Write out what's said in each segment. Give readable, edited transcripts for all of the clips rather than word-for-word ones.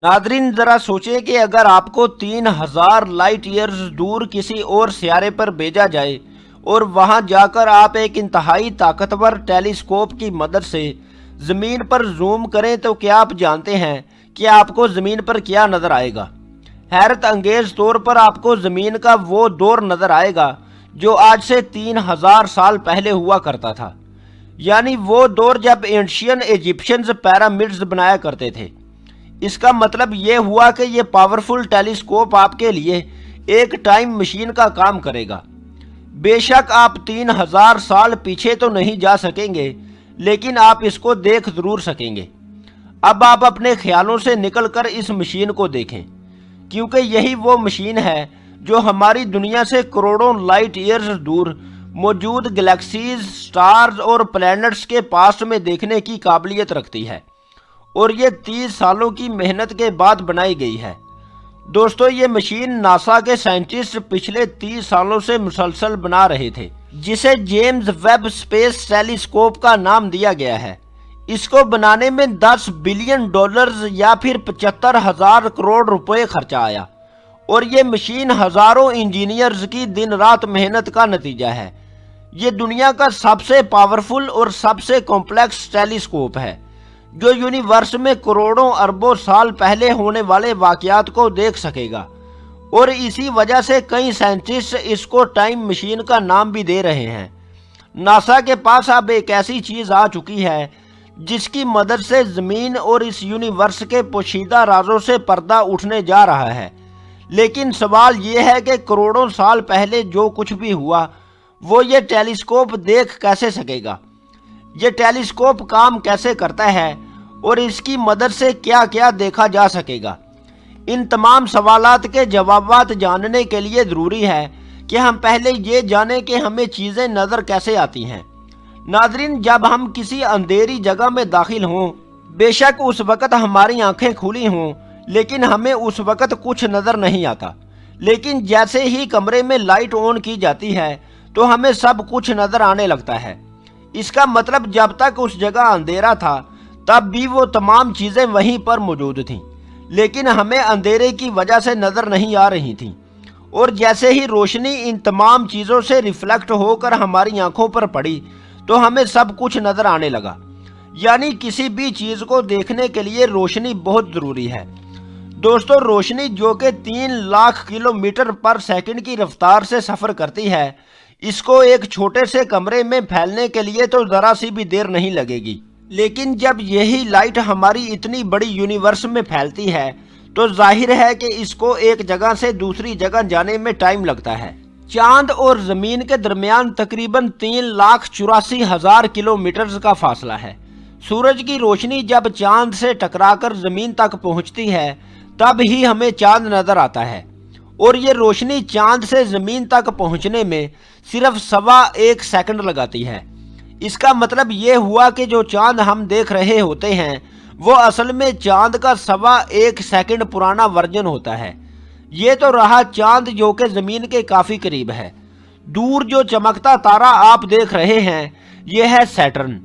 Nadreen ज़रा सोचें कि अगर आपको 3000 लाइट ईयर्स दूर किसी और सियारे पर भेजा जाए और वहां जाकर आप एक इंतहाई ताकतवर टेलीस्कोप की मदद से ज़मीन पर जूम करें तो क्या आप जानते हैं कि आपको ज़मीन पर क्या नज़र आएगा। हैरत अंगेज तौर पर आपको ज़मीन का वो दौर नज़र आएगा जो आज से 3000 साल पहले हुआ करता था, यानी वो दौर जब एंशियन इजिप्शियंस पैरामिड्स बनाया करते थे। इसका मतलब ये हुआ कि ये पावरफुल टेलीस्कोप आपके लिए एक टाइम मशीन का काम करेगा। बेशक आप 3000 साल पीछे तो नहीं जा सकेंगे, लेकिन आप इसको देख जरूर सकेंगे। अब आप अपने ख्यालों से निकलकर इस मशीन को देखें, क्योंकि यही वो मशीन है जो हमारी दुनिया से करोड़ों लाइट ईयर्स दूर मौजूद गैलेक्सीज, स्टार्स और प्लैनेट्स के पास में देखने की काबिलियत रखती है, और ये 30 सालों की मेहनत के बाद बनाई गई है। दोस्तों, ये मशीन नासा के साइंटिस्ट पिछले 30 सालों से मुसलसल बना रहे थे, जिसे जेम्स वेब स्पेस टेलीस्कोप का नाम दिया गया है। इसको बनाने में 10 बिलियन डॉलर्स या फिर 75,000 करोड़ रुपए खर्चा आया, और ये मशीन हजारों इंजीनियर्स की दिन रात मेहनत का नतीजा है। ये दुनिया का सबसे पावरफुल और सबसे कॉम्प्लेक्स टेलीस्कोप है जो यूनिवर्स में करोड़ों अरबों साल पहले होने वाले वाकयात को देख सकेगा, और इसी वजह से कई साइंटिस्ट इसको टाइम मशीन का नाम भी दे रहे हैं। नासा के पास अब एक ऐसी चीज आ चुकी है जिसकी मदद से जमीन और इस यूनिवर्स के पोशीदा राजों से पर्दा उठने जा रहा है। लेकिन सवाल ये है कि करोड़ों साल पहले जो कुछ भी हुआ वो ये टेलीस्कोप देख कैसे सकेगा। ये टेलीस्कोप काम कैसे करता है और इसकी मदद से क्या क्या देखा जा सकेगा। इन तमाम सवालात के जवाबात जानने के लिए ज़रूरी है कि हम पहले ये जानें कि हमें चीज़ें नज़र कैसे आती हैं। नादरीन, जब हम किसी अंधेरी जगह में दाखिल हों, बेशक उस वक़्त हमारी आंखें खुली हों, लेकिन हमें उस वक़्त कुछ नज़र नहीं आता। लेकिन जैसे ही कमरे में लाइट ऑन की जाती है तो हमें सब कुछ नज़र आने लगता है। इसका मतलब जब तक उस जगह अंधेरा था तब भी वो तमाम चीज़ें वहीं पर मौजूद थीं, लेकिन हमें अंधेरे की वजह से नज़र नहीं आ रही थीं। और जैसे ही रोशनी इन तमाम चीज़ों से रिफ्लेक्ट होकर हमारी आंखों पर पड़ी तो हमें सब कुछ नज़र आने लगा। यानी किसी भी चीज़ को देखने के लिए रोशनी बहुत ज़रूरी है। दोस्तों, रोशनी जो कि 3 लाख किलोमीटर पर सेकंड की रफ्तार से सफ़र करती है, इसको एक छोटे से कमरे में फैलने के लिए तो ज़रा सी भी देर नहीं लगेगी। लेकिन जब यही लाइट हमारी इतनी बड़ी यूनिवर्स में फैलती है तो जाहिर है कि इसको एक जगह से दूसरी जगह जाने में टाइम लगता है। चांद और ज़मीन के दरमियान तकरीबन 3,84,000 किलोमीटर का फासला है। सूरज की रोशनी जब चांद से टकराकर ज़मीन तक पहुंचती है तब ही हमें चांद नज़र आता है, और ये रोशनी चांद से ज़मीन तक पहुंचने में सिर्फ 1.25 सेकंड लगाती है। इसका मतलब ये हुआ कि जो चांद हम देख रहे होते हैं वो असल में चांद का 1.25 सेकंड पुराना वर्जन होता है। ये तो रहा चांद जो कि ज़मीन के काफ़ी करीब है। दूर जो चमकता तारा आप देख रहे हैं ये है सैटर्न,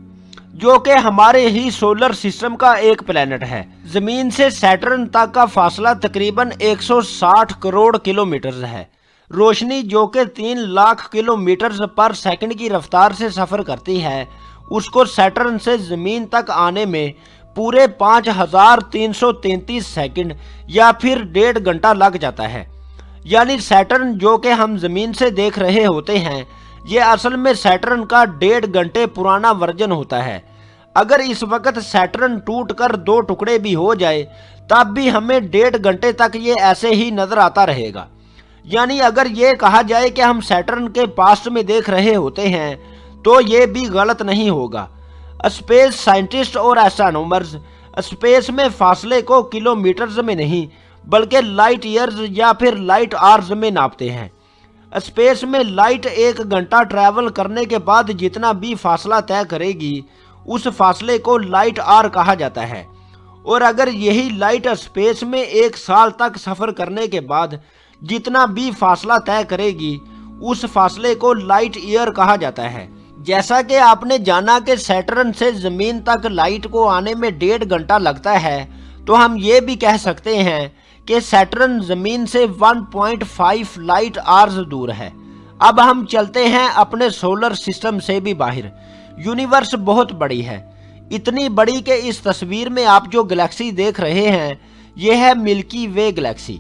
जो कि हमारे ही सोलर सिस्टम का एक प्लैनेट है। ज़मीन से सैटर्न तक का फासला तकरीबन 160 करोड़ किलोमीटर है। रोशनी जो कि 3 लाख किलोमीटर पर सेकंड की रफ्तार से सफ़र करती है, उसको सैटर्न से ज़मीन तक आने में पूरे 5,333 सेकंड या फिर 1.5 घंटा लग जाता है। यानी सैटर्न जो कि हम ज़मीन से देख रहे होते हैं ये असल में सैटर्न का 1.5 घंटे पुराना वर्जन होता है। अगर इस वक्त सैटर्न टूटकर 2 टुकड़े भी हो जाए तब भी हमें 1.5 घंटे तक ये ऐसे ही नज़र आता रहेगा। यानी अगर ये कहा जाए कि हम सैटर्न के पास्ट में देख रहे होते हैं तो ये भी गलत नहीं होगा। स्पेस साइंटिस्ट और एस्ट्रोनॉमर्स स्पेस में फासले को किलोमीटर्स में नहीं बल्कि लाइट ईयर्स या फिर लाइट आवर्स में नापते हैं। स्पेस में लाइट 1 घंटा ट्रैवल करने के बाद जितना भी फासला तय करेगी उस फासले को लाइट आवर कहा जाता है, और अगर यही लाइट स्पेस में 1 साल तक सफ़र करने के बाद जितना भी फासला तय करेगी उस फासले को लाइट ईयर कहा जाता है। जैसा कि आपने जाना कि सैटर्न से ज़मीन तक लाइट को आने में 1.5 घंटा लगता है, تو ہم یہ بھی کہہ سکتے ہیں کہ سیٹرن زمین سے 1.5 لائٹ آرز دور ہے۔ اب ہم چلتے ہیں اپنے سولر سسٹم سے بھی باہر۔ یونیورس بہت بڑی ہے، اتنی بڑی کہ اس تصویر میں آپ جو گلیکسی دیکھ رہے ہیں یہ ہے ملکی وے گلیکسی،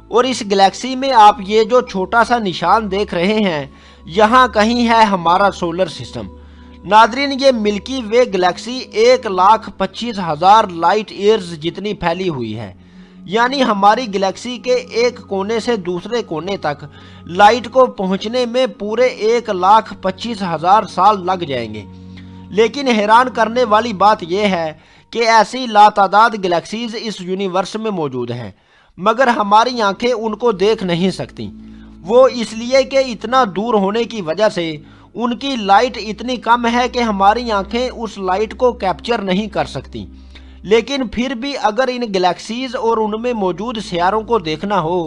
اور اس گلیکسی میں آپ یہ جو چھوٹا سا نشان دیکھ رہے ہیں یہاں کہیں ہے ہمارا سولر سسٹم۔ ناظرین، یہ ملکی وے گلیکسی 1,25,000 لائٹ ایئرز جتنی پھیلی ہوئی ہے، یعنی ہماری گلیکسی کے ایک کونے سے دوسرے کونے تک لائٹ کو پہنچنے میں پورے 1,25,000 سال لگ جائیں گے۔ لیکن حیران کرنے والی بات یہ ہے کہ ایسی لاتعداد گلیکسیز اس یونیورس میں موجود ہیں، مگر ہماری آنکھیں ان کو دیکھ نہیں سکتی۔ وہ اس لیے کہ اتنا دور ہونے کی وجہ سے ان کی لائٹ اتنی کم ہے کہ ہماری آنکھیں اس لائٹ کو کیپچر نہیں کر سکتی۔ لیکن پھر بھی اگر ان گلیکسیز اور ان میں موجود سیاروں کو دیکھنا ہو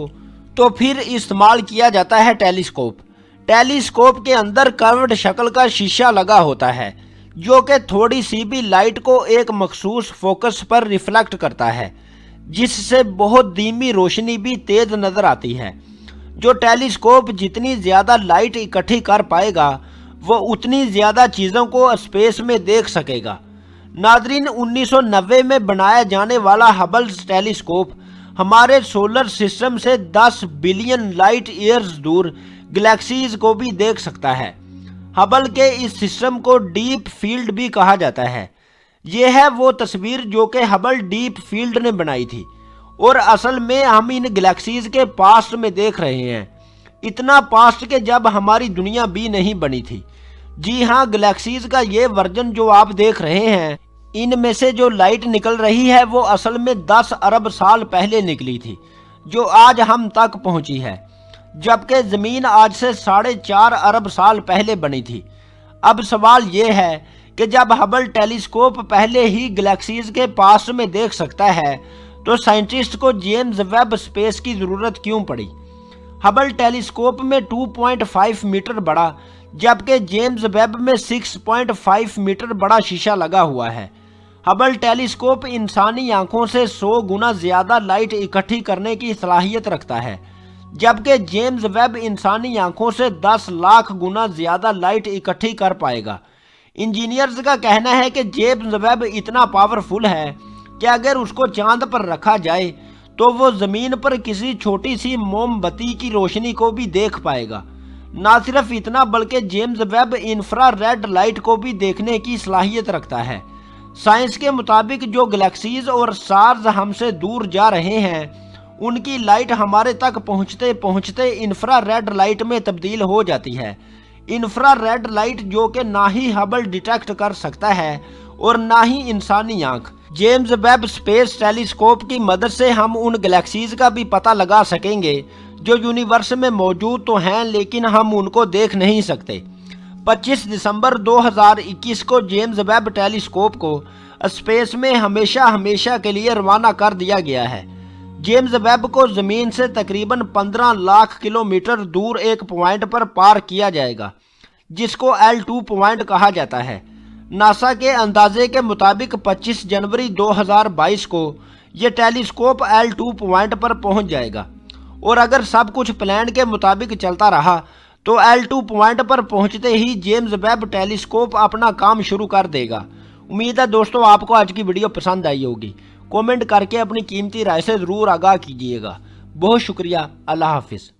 تو پھر استعمال کیا جاتا ہے ٹیلیسکوپ۔ ٹیلیسکوپ کے اندر کروڈ شکل کا شیشہ لگا ہوتا ہے جو کہ تھوڑی سی بھی لائٹ کو ایک مخصوص فوکس پر ریفلیکٹ کرتا ہے، جس سے بہت دھیمی روشنی بھی تیز نظر آتی ہے۔ جو ٹیلیسکوپ جتنی زیادہ لائٹ اکٹھی کر پائے گا وہ اتنی زیادہ چیزوں کو اسپیس میں دیکھ سکے گا۔ ناظرین، 1990 میں بنایا جانے والا ہبل ٹیلیسکوپ ہمارے سولر سسٹم سے 10 بلین لائٹ ایئرز دور گلیکسیز کو بھی دیکھ سکتا ہے۔ ہبل کے اس سسٹم کو ڈیپ فیلڈ بھی کہا جاتا ہے۔ یہ ہے وہ تصویر جو کہ ہبل ڈیپ فیلڈ نے بنائی تھی، اور اصل میں ہم ان گلیکسیز کے پاسٹ میں دیکھ رہے ہیں، اتنا پاسٹ کہ جب ہماری دنیا بھی نہیں بنی تھی۔ جی ہاں، گلیکسیز کا یہ ورژن جو آپ دیکھ رہے ہیں، ان میں سے جو لائٹ نکل رہی ہے وہ اصل میں 10 ارب سال پہلے نکلی تھی، جو آج ہم تک پہنچی ہے، جبکہ زمین آج سے 4.5 ارب سال پہلے بنی تھی۔ اب سوال یہ ہے کہ جب ہبل ٹیلیسکوپ پہلے ہی گلیکسیز کے پاسٹ میں دیکھ سکتا ہے تو سائنٹسٹ کو جیمز ویب اسپیس کی ضرورت کیوں پڑی؟ ہبل ٹیلیسکوپ میں 2.5 میٹر بڑا جبکہ جیمز ویب میں 6.5 میٹر بڑا شیشہ لگا ہوا ہے۔ ہبل ٹیلیسکوپ انسانی آنکھوں سے 100 گنا زیادہ لائٹ اکٹھی کرنے کی صلاحیت رکھتا ہے، جبکہ جیمز ویب انسانی آنکھوں سے 10 لاکھ گنا زیادہ لائٹ اکٹھی کر پائے گا۔ انجینئرز کا کہنا ہے کہ جیمز ویب اتنا پاورفل ہے کہ اگر اس کو چاند پر رکھا جائے تو وہ زمین پر کسی چھوٹی سی موم بتی کی روشنی کو بھی دیکھ پائے گا۔ نہ صرف اتنا بلکہ James Webb infrared light کو بھی دیکھنے کی صلاحیت رکھتا ہے۔ سائنس کے مطابق جو گلیکسیز اور سٹارز ہم سے دور جا رہے ہیں ان کی لائٹ ہمارے تک پہنچتے پہنچتے انفرا ریڈ لائٹ میں تبدیل ہو جاتی ہے۔ انفرا ریڈ لائٹ جو کہ نہ ہی ہبل ڈیٹیکٹ کر سکتا ہے اور نہ ہی انسانی آنکھ۔ جیمز ویب اسپیس ٹیلیسکوپ کی مدد سے ہم ان گلیکسیز کا بھی پتہ لگا سکیں گے جو یونیورس میں موجود تو ہیں لیکن ہم ان کو دیکھ نہیں سکتے۔ 25 دسمبر 2021 کو جیمز ویب ٹیلیسکوپ کو اسپیس میں ہمیشہ کے لیے روانہ کر دیا گیا ہے۔ جیمز ویب کو زمین سے تقریباً 15 لاکھ کلومیٹر دور ایک پوائنٹ پر پار کیا جائے گا جس کو L2 پوائنٹ کہا جاتا ہے۔ ناسا کے اندازے کے مطابق 25 جنوری 2022 کو یہ ٹیلیسکوپ L2 پوائنٹ پر پہنچ جائے گا، اور اگر سب کچھ پلان کے مطابق چلتا رہا تو L2 پوائنٹ پر پہنچتے ہی جیمز ویب ٹیلیسکوپ اپنا کام شروع کر دے گا۔ امید ہے دوستو آپ کو آج کی ویڈیو پسند آئی ہوگی۔ کومنٹ کر کے اپنی قیمتی رائے سے ضرور آگاہ کیجیے گا۔ بہت شکریہ۔ اللہ حافظ۔